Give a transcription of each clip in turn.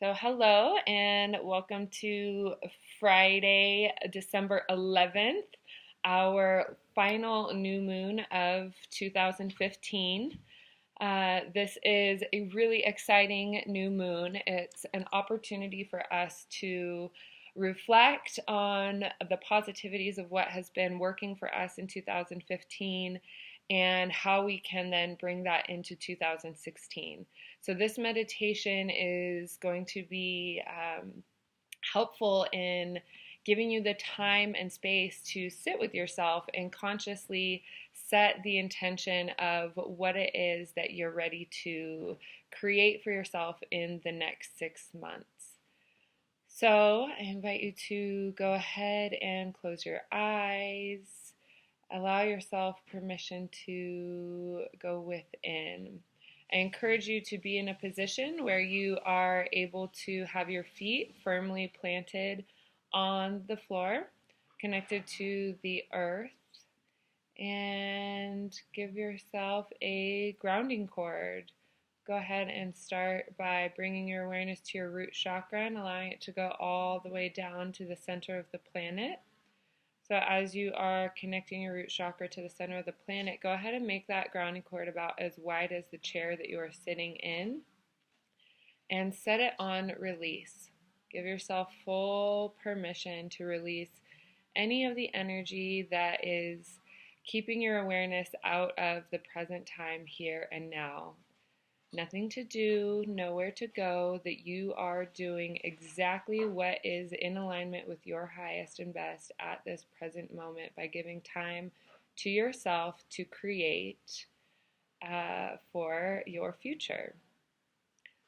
So, hello and welcome to Friday, December 11th, our final new moon of 2015. This is a really exciting new moon. It's an opportunity for us to reflect on the positivities of what has been working for us in 2015 and how we can then bring that into 2016. So, this meditation is going to be helpful in giving you the time and space to sit with yourself and consciously set the intention of what it is that you're ready to create for yourself in the next 6 months. So, I invite you to go ahead and close your eyes. Allow yourself permission to go within. I encourage you to be in a position where you are able to have your feet firmly planted on the floor, connected to the earth, and give yourself a grounding cord. Go ahead and start by bringing your awareness to your root chakra and allowing it to go all the way down to the center of the planet. So as you are connecting your root chakra to the center of the planet, go ahead and make that grounding cord about as wide as the chair that you are sitting in and set it on release. Give yourself full permission to release any of the energy that is keeping your awareness out of the present time here and now. Nothing to do, nowhere to go, that you are doing exactly what is in alignment with your highest and best at this present moment by giving time to yourself to create for your future.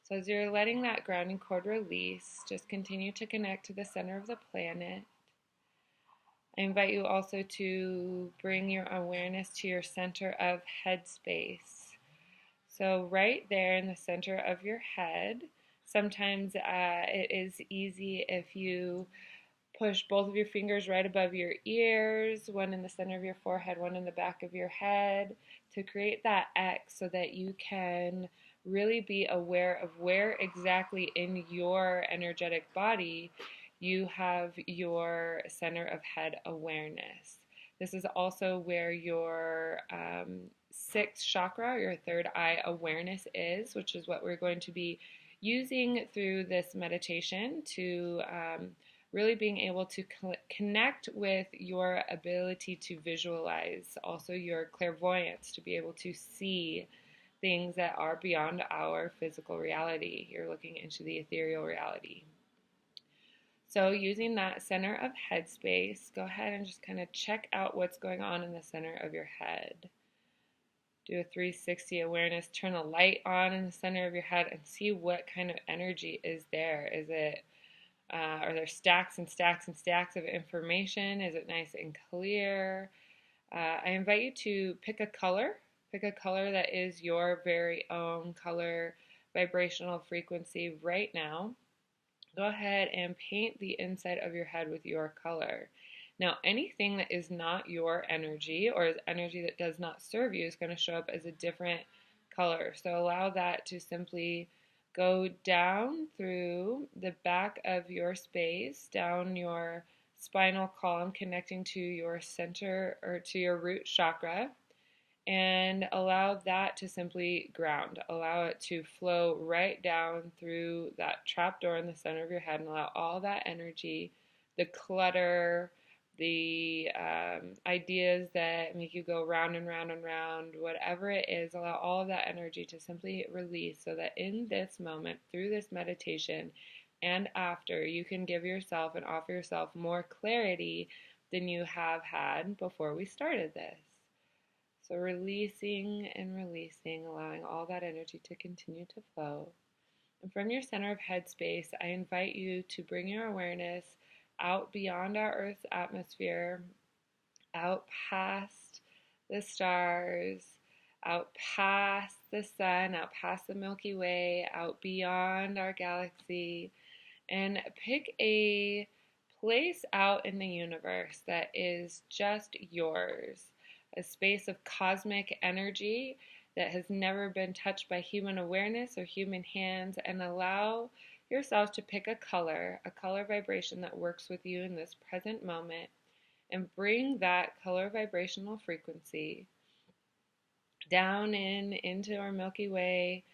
So as you're letting that grounding cord release, just continue to connect to the center of the planet. I invite you also to bring your awareness to your center of headspace. So right there in the center of your head, sometimes it is easy if you push both of your fingers right above your ears, one in the center of your forehead, one in the back of your head, to create that X so that you can really be aware of where exactly in your energetic body you have your center of head awareness. This is also where your sixth chakra, your third eye awareness is, which is what we're going to be using through this meditation to really being able to connect with your ability to visualize, also your clairvoyance, to be able to see things that are beyond our physical reality. You're looking into the ethereal reality. So using that center of headspace, go ahead and just kind of check out what's going on in the center of your head. Do a 360 awareness, turn a light on in the center of your head and see what kind of energy is there. Are there stacks and stacks and stacks of information? Is it nice and clear? I invite you to pick a color. Pick a color that is your very own color vibrational frequency right now. Go ahead and paint the inside of your head with your color. Now, anything that is not your energy or is energy that does not serve you is going to show up as a different color. So allow that to simply go down through the back of your space, down your spinal column, connecting to your center or to your root chakra, and allow that to simply ground. Allow it to flow right down through that trap door in the center of your head and allow all that energy, the clutter, the ideas that make you go round and round and round, whatever it is, allow all of that energy to simply release so that in this moment, through this meditation and after, you can give yourself and offer yourself more clarity than you have had before we started this. So releasing and releasing, allowing all that energy to continue to flow. And from your center of headspace, I invite you to bring your awareness out beyond our Earth's atmosphere, out past the stars, out past the sun, out past the Milky Way, out beyond our galaxy, and pick a place out in the universe that is just yours. A space of cosmic energy that has never been touched by human awareness or human hands, and allow yourself to pick a color vibration that works with you in this present moment, and bring that color vibrational frequency down into our Milky Way,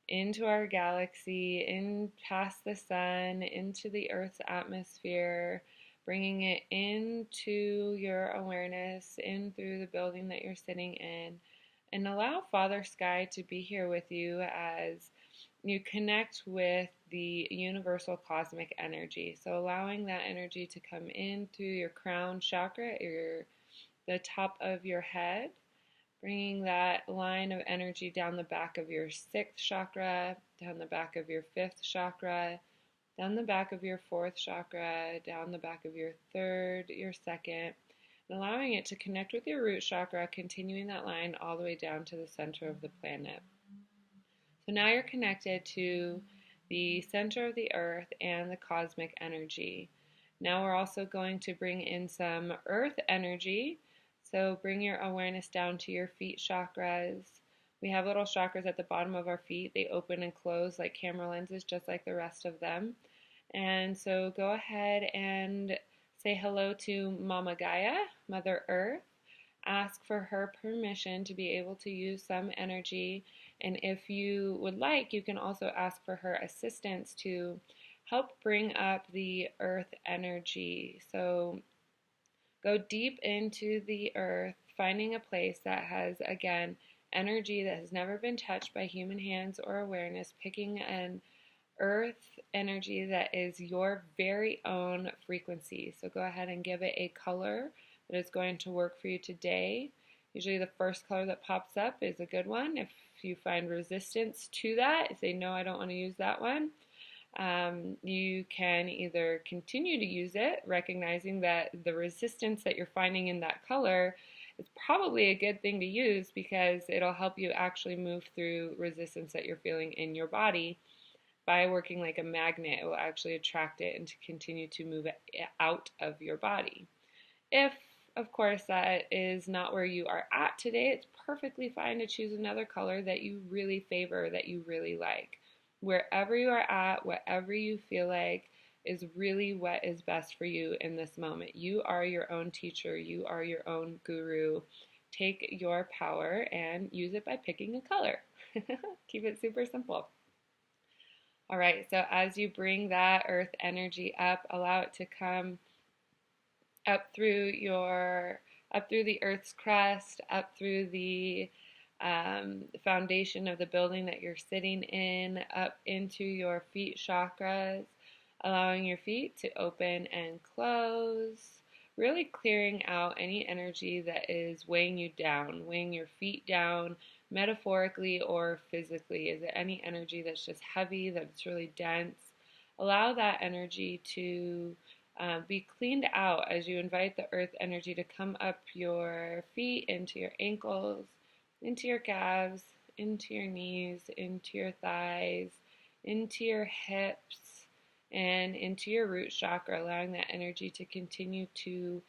into our galaxy, in past the sun, into the Earth's atmosphere, bringing it into your awareness, in through the building that you're sitting in, and allow Father Sky to be here with you as you connect with the universal cosmic energy. So allowing that energy to come in through your crown chakra, the top of your head, bringing that line of energy down the back of your sixth chakra, down the back of your fifth chakra, down the back of your fourth chakra, down the back of your third, your second, and allowing it to connect with your root chakra, continuing that line all the way down to the center of the planet. So now you're connected to the center of the earth and the cosmic energy. Now we're also going to bring in some earth energy. So bring your awareness down to your feet chakras. We have little chakras at the bottom of our feet. They open and close like camera lenses, just like the rest of them. And so go ahead and say hello to Mama Gaia, Mother Earth. Ask for her permission to be able to use some energy. And if you would like, you can also ask for her assistance to help bring up the earth energy. So go deep into the earth, finding a place that has, again, energy that has never been touched by human hands or awareness, picking an earth energy that is your very own frequency. So go ahead and give it a color that is going to work for you today. Usually the first color that pops up is a good one. If you find resistance to that, say, no, I don't want to use that one. You can either continue to use it, recognizing that the resistance that you're finding in that color is probably a good thing to use because it'll help you actually move through resistance that you're feeling in your body. By working like a magnet, it will actually attract it and to continue to move it out of your body. If, of course, that is not where you are at today, it's perfectly fine to choose another color that you really favor, that you really like. Wherever you are at, whatever you feel like is really what is best for you in this moment. You are your own teacher. You are your own guru. Take your power and use it by picking a color. Keep it super simple. All right, so as you bring that earth energy up, allow it to come up through the earth's crust, up through the foundation of the building that you're sitting in, up into your feet chakras, allowing your feet to open and close, really clearing out any energy that is weighing you down, weighing your feet down, metaphorically or physically. Is it any energy that's just heavy, that's really dense? Allow that energy to be cleaned out as you invite the earth energy to come up your feet, into your ankles, into your calves, into your knees, into your thighs, into your hips, and into your root chakra, allowing that energy to continue to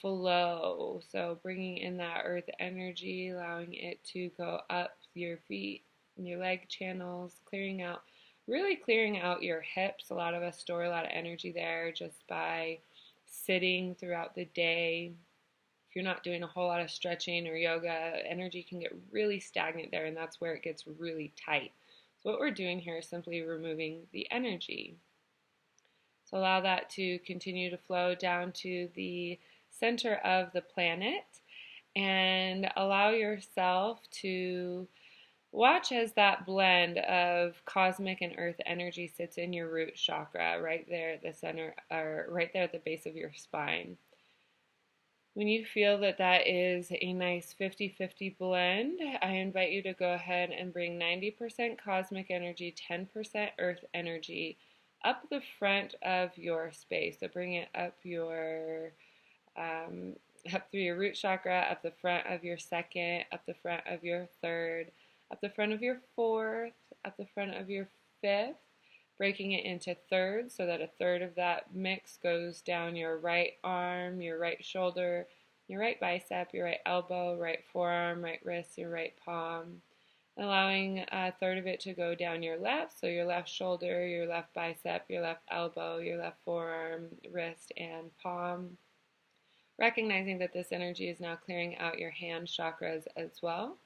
flow. So bringing in that earth energy, allowing it to go up your feet, your leg channels, really clearing out your hips. A lot of us store a lot of energy there just by sitting throughout the day. If you're not doing a whole lot of stretching or yoga, energy can get really stagnant there, and that's where it gets really tight. So what we're doing here is simply removing the energy. So allow that to continue to flow down to the center of the planet, and allow yourself to watch as that blend of cosmic and earth energy sits in your root chakra, right there at the center, or right there at the base of your spine. When you feel that that is a nice 50-50 blend, I invite you to go ahead and bring 90% cosmic energy, 10% earth energy up the front of your space. So bring it up up through your root chakra, up the front of your second, up the front of your third, up the front of your fourth, up the front of your fifth, breaking it into thirds so that a third of that mix goes down your right arm, your right shoulder, your right bicep, your right elbow, right forearm, right wrist, your right palm. allowing a third of it to go down your left, so your left shoulder, your left bicep, your left elbow, your left forearm, wrist, and palm. Recognizing that this energy is now clearing out your hand chakras as well.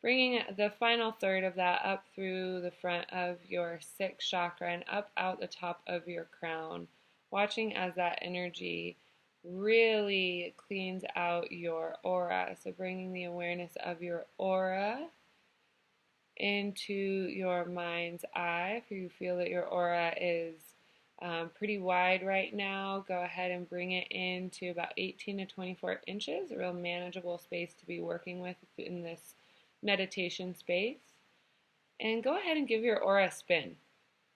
Bringing the final third of that up through the front of your sixth chakra and up out the top of your crown. Watching as that energy really cleans out your aura. So bringing the awareness of your aura into your mind's eye. If you feel that your aura is pretty wide right now, go ahead and bring it into about 18 to 24 inches, a real manageable space to be working with in this meditation space. And go ahead and give your aura a spin.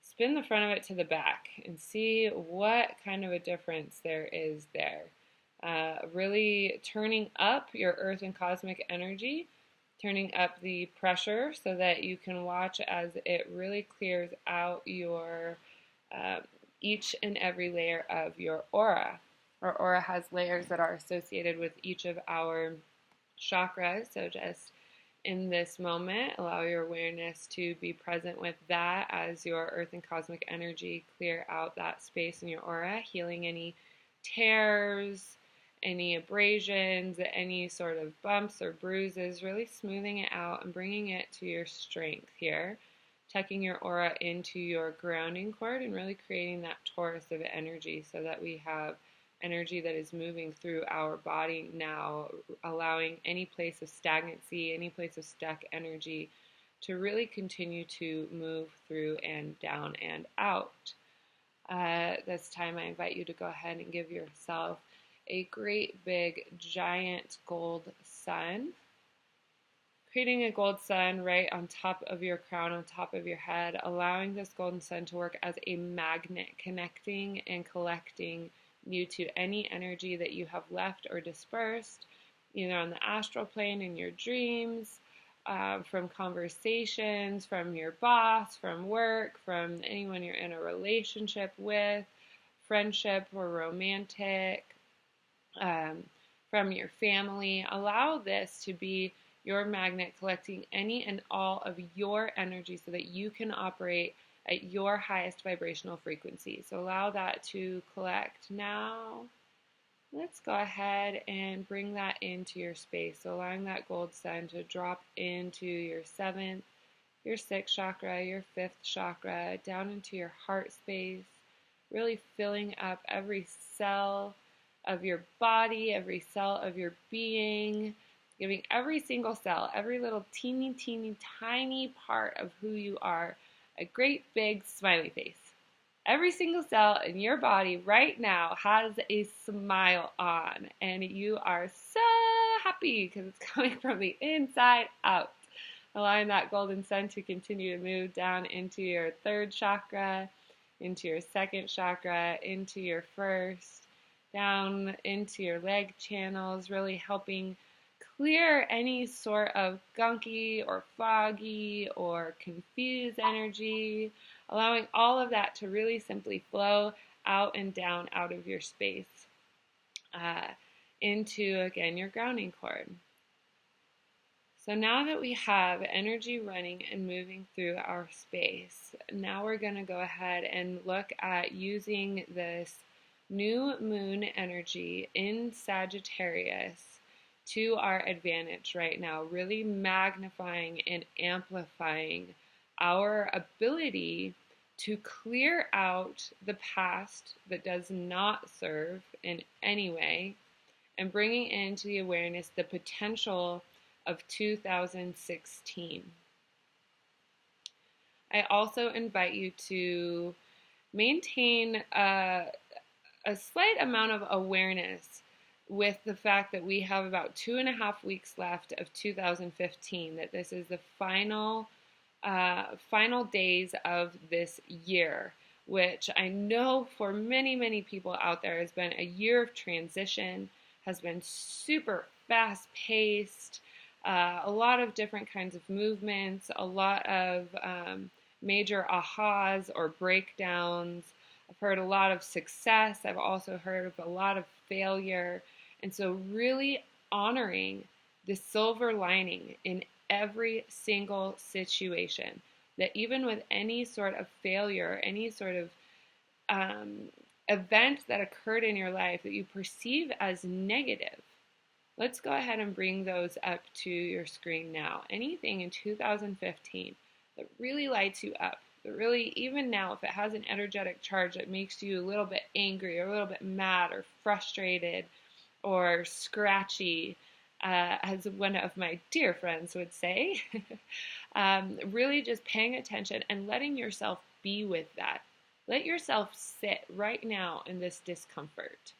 Spin the front of it to the back and see what kind of a difference there is there. Really turning up your earth and cosmic energy, turning up the pressure so that you can watch as it really clears out your each and every layer of your aura. Our aura has layers that are associated with each of our chakras, so just in this moment, allow your awareness to be present with that as your earth and cosmic energy clear out that space in your aura, healing any tears, any abrasions, any sort of bumps or bruises, really smoothing it out and bringing it to your strength here, tucking your aura into your grounding cord and really creating that torus of energy so that we have energy that is moving through our body now, allowing any place of stagnancy, any place of stuck energy to really continue to move through and down and out. This time I invite you to go ahead and give yourself a great big giant gold sun, creating a gold sun right on top of your crown, on top of your head, allowing this golden sun to work as a magnet, connecting and collecting you to any energy that you have left or dispersed, either on the astral plane in your dreams, from conversations, from your boss, from work, from anyone you're in a relationship with, friendship or romantic, from your family. Allow this to be your magnet collecting any and all of your energy so that you can operate at your highest vibrational frequency. So allow that to collect now. Let's go ahead and bring that into your space. So allowing that gold sun to drop into your seventh, your sixth chakra, your fifth chakra, down into your heart space, really filling up every cell of your body, every cell of your being, giving every single cell, every little teeny, teeny, tiny part of who you are, a great big smiley face. Every single cell in your body right now has a smile on, and you are so happy because it's coming from the inside out. Allowing that golden sun to continue to move down into your third chakra, into your second chakra, into your first, down into your leg channels, really helping clear any sort of gunky or foggy or confused energy, allowing all of that to really simply flow out and down out of your space into, again, your grounding cord. So now that we have energy running and moving through our space, now we're going to go ahead and look at using this new moon energy in Sagittarius to our advantage right now, really magnifying and amplifying our ability to clear out the past that does not serve in any way and bringing into the awareness the potential of 2016. I also invite you to maintain a slight amount of awareness with the fact that we have about 2.5 weeks left of 2015, that this is the final days of this year, which I know for many, many people out there has been a year of transition, has been super fast-paced, a lot of different kinds of movements, a lot of major ahas or breakdowns. I've heard a lot of success. I've also heard of a lot of failure. And so really honoring the silver lining in every single situation. That even with any sort of failure, any sort of event that occurred in your life that you perceive as negative, let's go ahead and bring those up to your screen now. Anything in 2015 that really lights you up, that really, even now, if it has an energetic charge that makes you a little bit angry or a little bit mad or frustrated or scratchy, as one of my dear friends would say, really just paying attention and letting yourself be with that. Let yourself sit right now in this discomfort.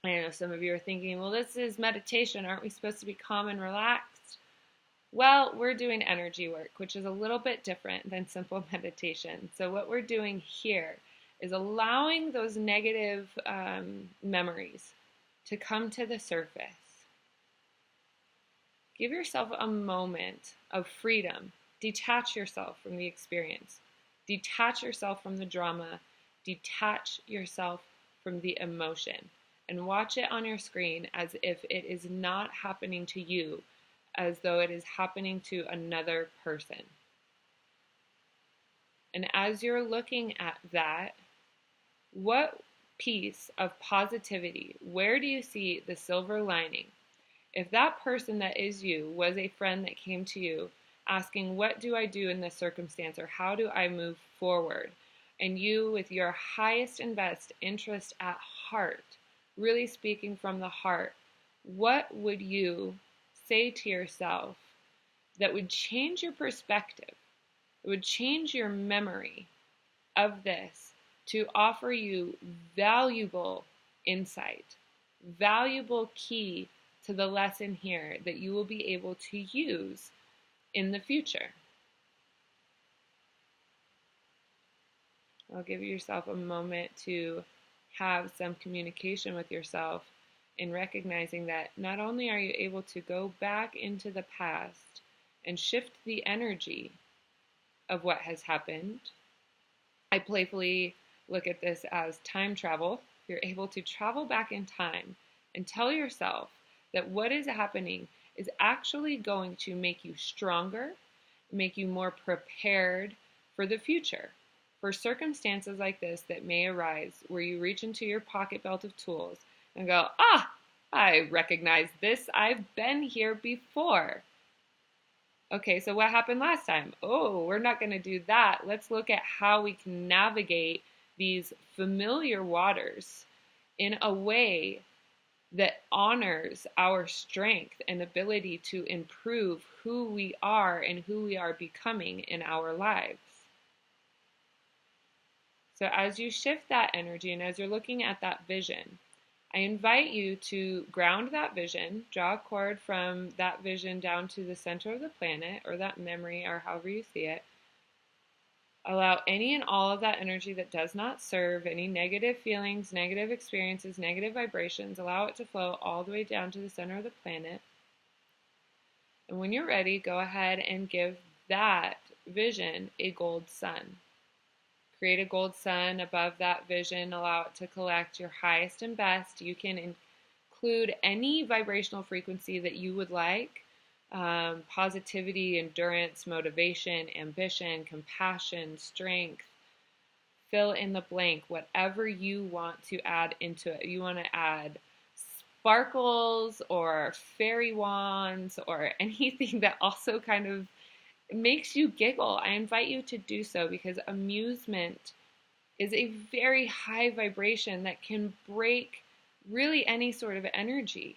I know some of you are thinking, well, this is meditation. Aren't we supposed to be calm and relaxed? Well, we're doing energy work, which is a little bit different than simple meditation. So what we're doing here is allowing those negative memories to come to the surface. Give yourself a moment of freedom. Detach yourself from the experience. Detach yourself from the drama. Detach yourself from the emotion. And watch it on your screen as if it is not happening to you, as though it is happening to another person. And as you're looking at that, what piece of positivity, where do you see the silver lining? If that person that is you was a friend that came to you asking, what do I do in this circumstance, or how do I move forward? And you, with your highest and best interest at heart, really speaking from the heart, what would you say to yourself that would change your perspective? It would change your memory of this to offer you valuable insight, valuable key to the lesson here that you will be able to use in the future. I'll give yourself a moment to have some communication with yourself in recognizing that not only are you able to go back into the past and shift the energy of what has happened. I playfully look at this as time travel. You're able to travel back in time and tell yourself that what is happening is actually going to make you stronger, make you more prepared for the future, for circumstances like this that may arise where you reach into your pocket belt of tools and go, I recognize this. I've been here before. Okay, so what happened last time? Oh, we're not going to do that. Let's look at how we can navigate these familiar waters in a way that honors our strength and ability to improve who we are and who we are becoming in our lives. So as you shift that energy and as you're looking at that vision, I invite you to ground that vision, draw a cord from that vision down to the center of the planet, or that memory, or however you see it. Allow any and all of that energy that does not serve, any negative feelings, negative experiences, negative vibrations, allow it to flow all the way down to the center of the planet. And when you're ready, go ahead and give that vision a gold sun. Create a gold sun above that vision. Allow it to collect your highest and best. You can include any vibrational frequency that you would like. Positivity, endurance, motivation, ambition, compassion, strength. Fill in the blank, whatever you want to add into it. You want to add sparkles or fairy wands or anything that also kind of makes you giggle. I invite you to do so because amusement is a very high vibration that can break really any sort of energy.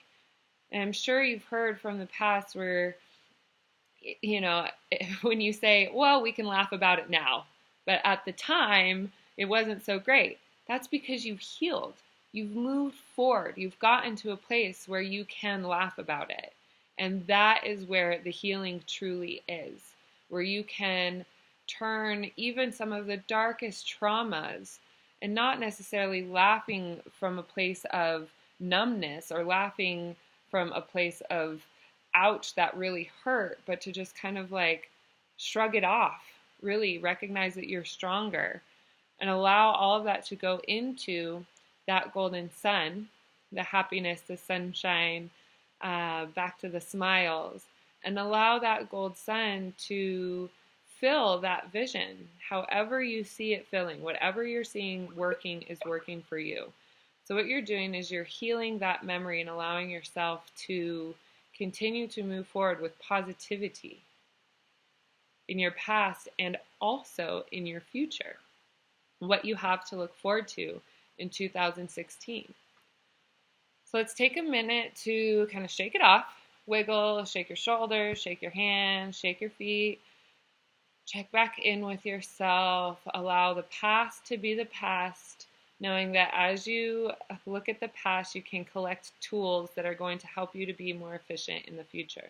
And I'm sure you've heard from the past where, when you say, well, we can laugh about it now, but at the time it wasn't so great. That's because you've healed. You've moved forward. You've gotten to a place where you can laugh about it. And that is where the healing truly is, where you can turn even some of the darkest traumas, and not necessarily laughing from a place of numbness or laughing from a place of ouch, that really hurt, but to just kind of like shrug it off, really recognize that you're stronger, and allow all of that to go into that golden sun, the happiness, the sunshine, back to the smiles, and allow that gold sun to fill that vision however you see it filling. Whatever you're seeing working is working for you. So what you're doing is you're healing that memory and allowing yourself to continue to move forward with positivity in your past and also in your future. What you have to look forward to in 2016. So let's take a minute to kind of shake it off. Wiggle, shake your shoulders, shake your hands, shake your feet. Check back in with yourself. Allow the past to be the past, knowing that as you look at the past, you can collect tools that are going to help you to be more efficient in the future.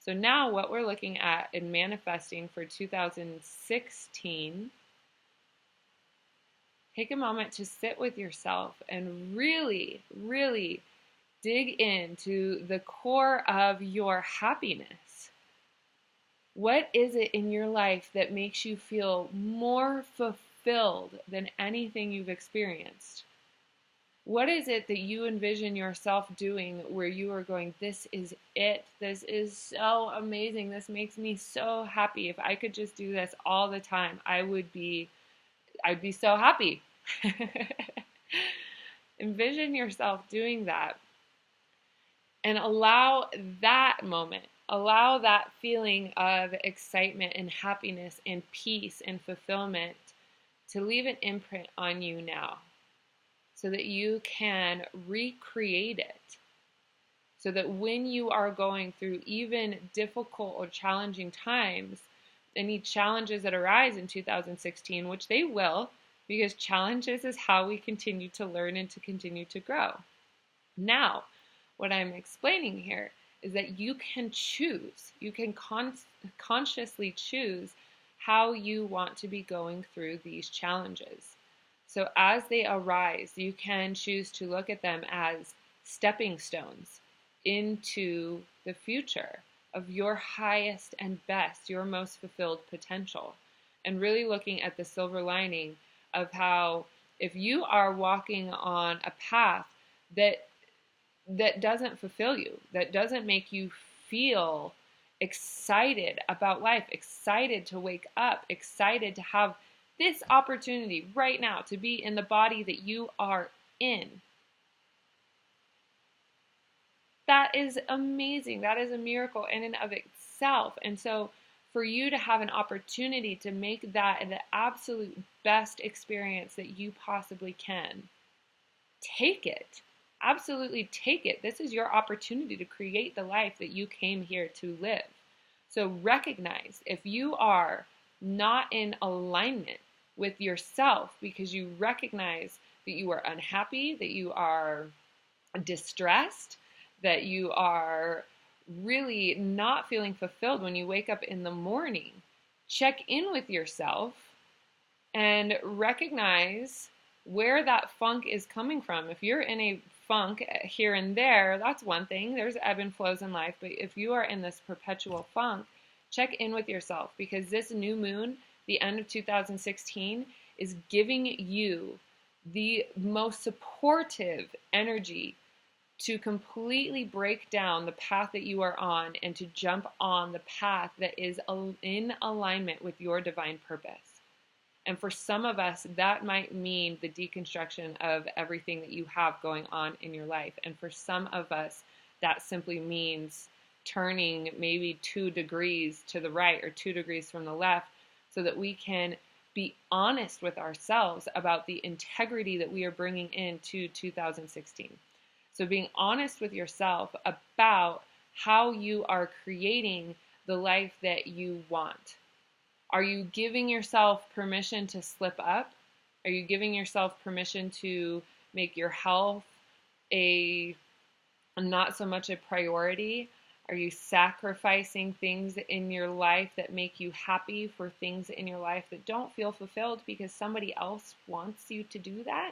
So now what we're looking at in manifesting for 2016, take a moment to sit with yourself and really, really dig into the core of your happiness. What is it in your life that makes you feel more fulfilled than anything you've experienced? What is it that you envision yourself doing where you are going, this is it. This is so amazing. This makes me so happy. If I could just do this all the time, I'd be so happy. Envision yourself doing that and allow that moment, allow that feeling of excitement and happiness and peace and fulfillment to leave an imprint on you now so that you can recreate it. So that when you are going through even difficult or challenging times, any challenges that arise in 2016, which they will, because challenges is how we continue to learn and to continue to grow. Now, what I'm explaining here is that you can choose, you can consciously choose how you want to be going through these challenges. So as they arise, you can choose to look at them as stepping stones into the future of your highest and best, your most fulfilled potential. And really looking at the silver lining of how if you are walking on a path that doesn't fulfill you, that doesn't make you feel excited about life, excited to wake up, excited to have this opportunity right now to be in the body that you are in. That is amazing. That is a miracle in and of itself. And so for you to have an opportunity to make that the absolute best experience that you possibly can, take it. Absolutely take it. This is your opportunity to create the life that you came here to live. So recognize if you are not in alignment with yourself because you recognize that you are unhappy, that you are distressed, that you are really not feeling fulfilled when you wake up in the morning, check in with yourself and recognize where that funk is coming from. If you're in a funk here and there, that's one thing. There's ebb and flows in life. But if you are in this perpetual funk, check in with yourself because this new moon, the end of 2016, is giving you the most supportive energy to completely break down the path that you are on and to jump on the path that is in alignment with your divine purpose. And for some of us, that might mean the deconstruction of everything that you have going on in your life. And for some of us, that simply means turning maybe 2 degrees to the right or 2 degrees from the left so that we can be honest with ourselves about the integrity that we are bringing into 2016. So being honest with yourself about how you are creating the life that you want. Are you giving yourself permission to slip up? Are you giving yourself permission to make your health a not so much a priority? Are you sacrificing things in your life that make you happy for things in your life that don't feel fulfilled because somebody else wants you to do that?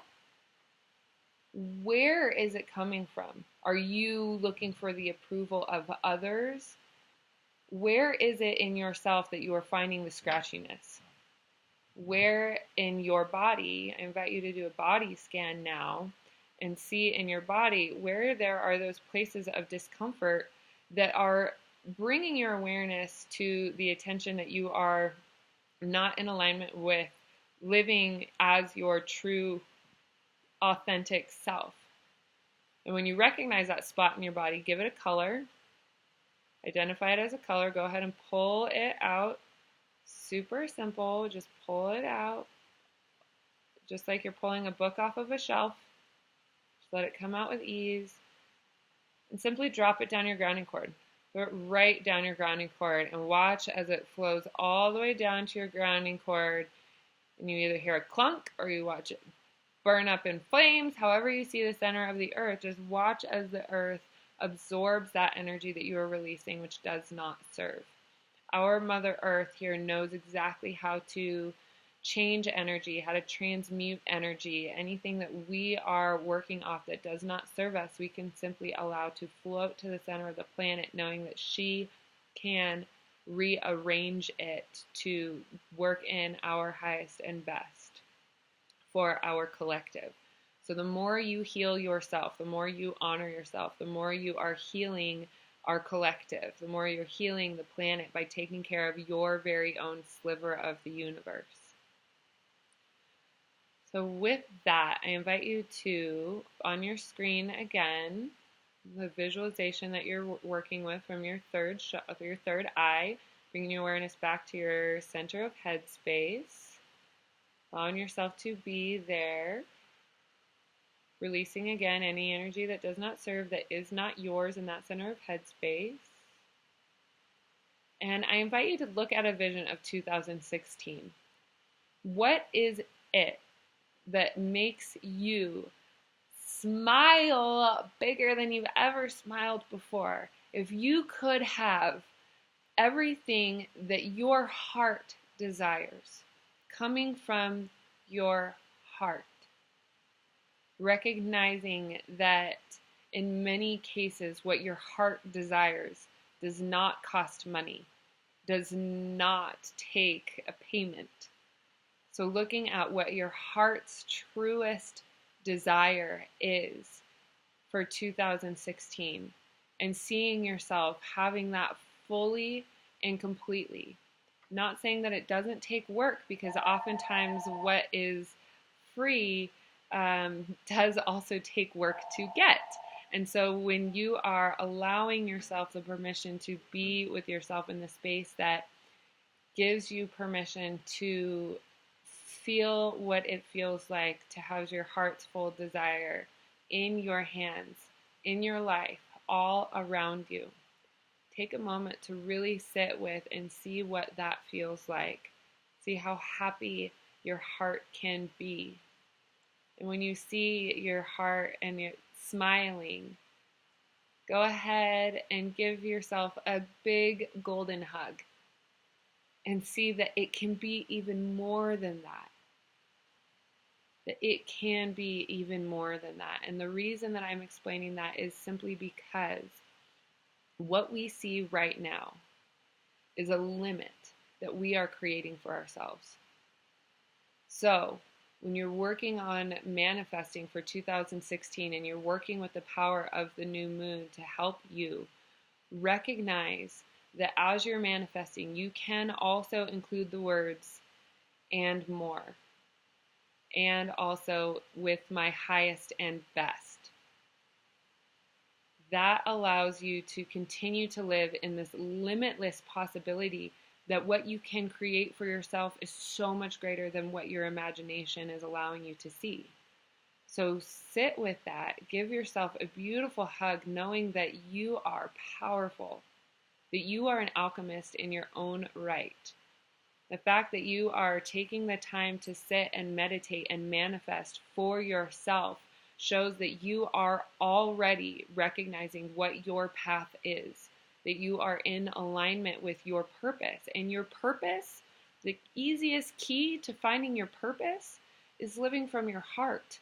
Where is it coming from? Are you looking for the approval of others? Where is it in yourself that you are finding the scratchiness? Where in your body, I invite you to do a body scan now and see in your body where there are those places of discomfort that are bringing your awareness to the attention that you are not in alignment with living as your true, authentic self. And when you recognize that spot in your body, give it a color. Identify it as a color. Go ahead and pull it out. Super simple. Just pull it out. Just like you're pulling a book off of a shelf. Just let it come out with ease. And simply drop it down your grounding cord. Throw it right down your grounding cord and watch as it flows all the way down to your grounding cord. And you either hear a clunk or you watch it burn up in flames. However you see the center of the earth, just watch as the earth absorbs that energy that you are releasing, which does not serve. Our Mother Earth here knows exactly how to change energy, how to transmute energy. Anything that we are working off that does not serve us, we can simply allow to float to the center of the planet, knowing that she can rearrange it to work in our highest and best for our collective. So the more you heal yourself, the more you honor yourself, the more you are healing our collective, the more you're healing the planet by taking care of your very own sliver of the universe. So with that, I invite you to, on your screen again, the visualization that you're working with from your third eye, bringing your awareness back to your center of headspace, allowing yourself to be there, releasing again any energy that does not serve, that is not yours in that center of headspace. And I invite you to look at a vision of 2016. What is it that makes you smile bigger than you've ever smiled before? If you could have everything that your heart desires coming from your heart, recognizing that in many cases what your heart desires does not cost money, does not take a payment. So looking at what your heart's truest desire is for 2016 and seeing yourself having that fully and completely. Not saying that it doesn't take work, because oftentimes what is free does also take work to get. And so when you are allowing yourself the permission to be with yourself in the space that gives you permission to feel what it feels like to have your heart's full desire in your hands, in your life, all around you. Take a moment to really sit with and see what that feels like. See how happy your heart can be. And when you see your heart and it smiling, go ahead and give yourself a big golden hug and see that it can be even more than that. That it can be even more than that. And the reason that I'm explaining that is simply because what we see right now is a limit that we are creating for ourselves. So when you're working on manifesting for 2016 and you're working with the power of the new moon to help you, recognize that as you're manifesting, you can also include the words "and more," and also "with my highest and best." That allows you to continue to live in this limitless possibility that what you can create for yourself is so much greater than what your imagination is allowing you to see. So sit with that. Give yourself a beautiful hug, knowing that you are powerful, that you are an alchemist in your own right. The fact that you are taking the time to sit and meditate and manifest for yourself shows that you are already recognizing what your path is, that you are in alignment with your purpose. And your purpose, the easiest key to finding your purpose, is living from your heart.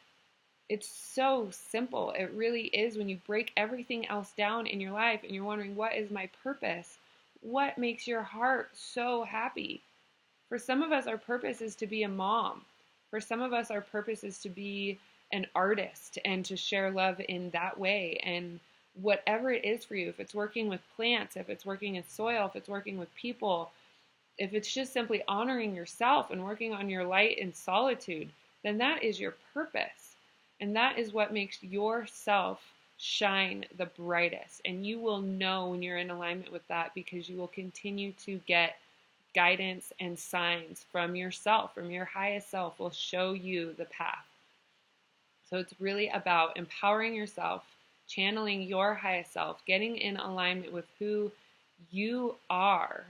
It's so simple. It really is. When you break everything else down in your life and you're wondering, what is my purpose? What makes your heart so happy? For some of us, our purpose is to be a mom. For some of us, our purpose is to be an artist and to share love in that way. And whatever it is for you, if it's working with plants, if it's working in soil, if it's working with people, if it's just simply honoring yourself and working on your light in solitude, then that is your purpose. And that is what makes yourself shine the brightest. And you will know when you're in alignment with that, because you will continue to get guidance and signs from yourself, from your highest self will show you the path. So it's really about empowering yourself, channeling your highest self, getting in alignment with who you are.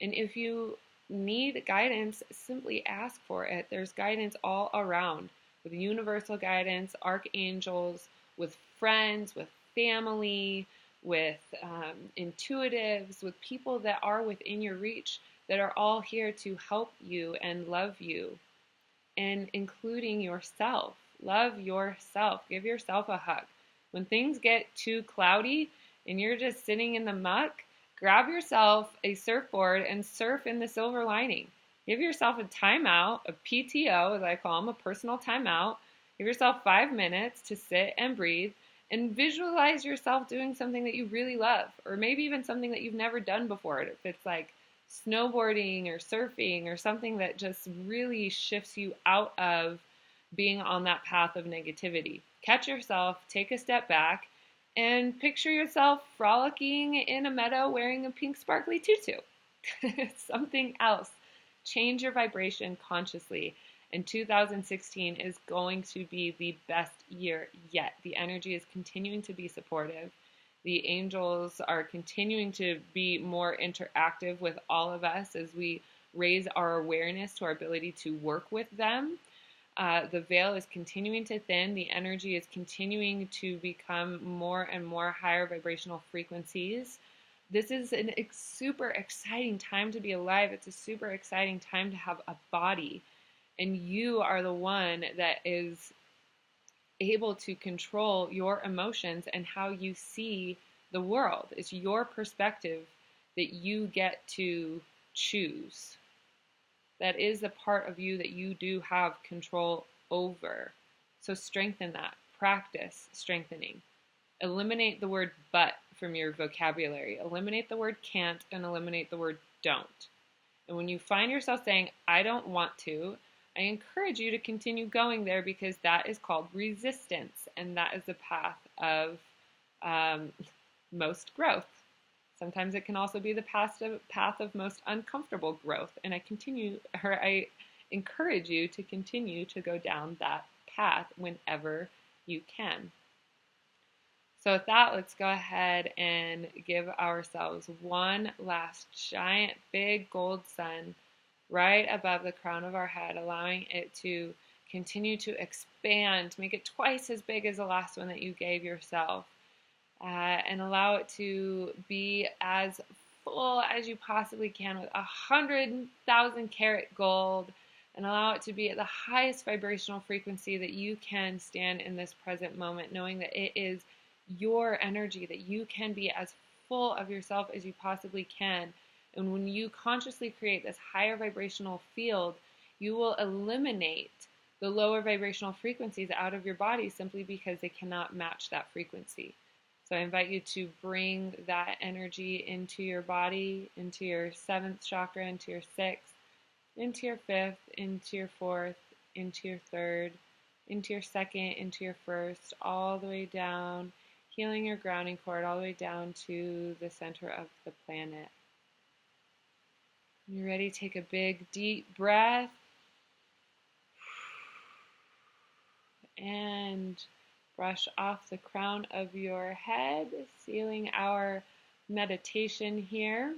And if you need guidance, simply ask for it. There's guidance all around, with universal guidance, archangels, with friends, with family, with intuitives, with people that are within your reach, that are all here to help you and love you, and including yourself. Love yourself. Give yourself a hug. When things get too cloudy and you're just sitting in the muck, grab yourself a surfboard and surf in the silver lining. Give yourself a timeout, a PTO, as I call them, a personal timeout. Give yourself 5 minutes to sit and breathe and visualize yourself doing something that you really love, or maybe even something that you've never done before. If it's like snowboarding or surfing or something that just really shifts you out of being on that path of negativity. Catch yourself, take a step back, and picture yourself frolicking in a meadow wearing a pink sparkly tutu. Something else. Change your vibration consciously. And 2016 is going to be the best year yet. The energy is continuing to be supportive. The angels are continuing to be more interactive with all of us as we raise our awareness to our ability to work with them. The veil is continuing to thin. The energy is continuing to become more and more higher vibrational frequencies. This is a super exciting time to be alive. It's a super exciting time to have a body. And you are the one that is able to control your emotions and how you see the world. It's your perspective that you get to choose. That is a part of you that you do have control over. So strengthen that. Practice strengthening. Eliminate the word but from your vocabulary. Eliminate the word can't and eliminate the word don't. And when you find yourself saying, I don't want to, I encourage you to continue going there, because that is called resistance, and that is the path of most growth. Sometimes it can also be the path of most uncomfortable growth, and I encourage you to continue to go down that path whenever you can. So with that, let's go ahead and give ourselves one last giant big gold sun right above the crown of our head, allowing it to continue to expand, make it twice as big as the last one that you gave yourself, and allow it to be as full as you possibly can with 100,000 karat gold, and allow it to be at the highest vibrational frequency that you can stand in this present moment, knowing that it is your energy, that you can be as full of yourself as you possibly can. And when you consciously create this higher vibrational field, you will eliminate the lower vibrational frequencies out of your body simply because they cannot match that frequency. So I invite you to bring that energy into your body, into your 7th chakra, into your 6th, into your 5th, into your 4th, into your 3rd, into your 2nd, into your 1st, all the way down, healing your grounding cord all the way down to the center of the planet. When you're ready, take a big, deep breath. And brush off the crown of your head, sealing our meditation here.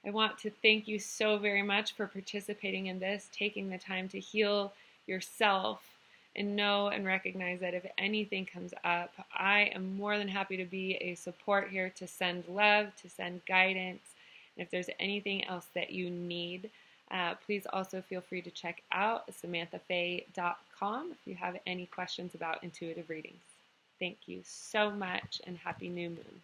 I want to thank you so very much for participating in this, taking the time to heal yourself, and know and recognize that if anything comes up, I am more than happy to be a support here to send love, to send guidance. And if there's anything else that you need, please also feel free to check out samanthafay.com if you have any questions about intuitive readings. Thank you so much, and happy new moon.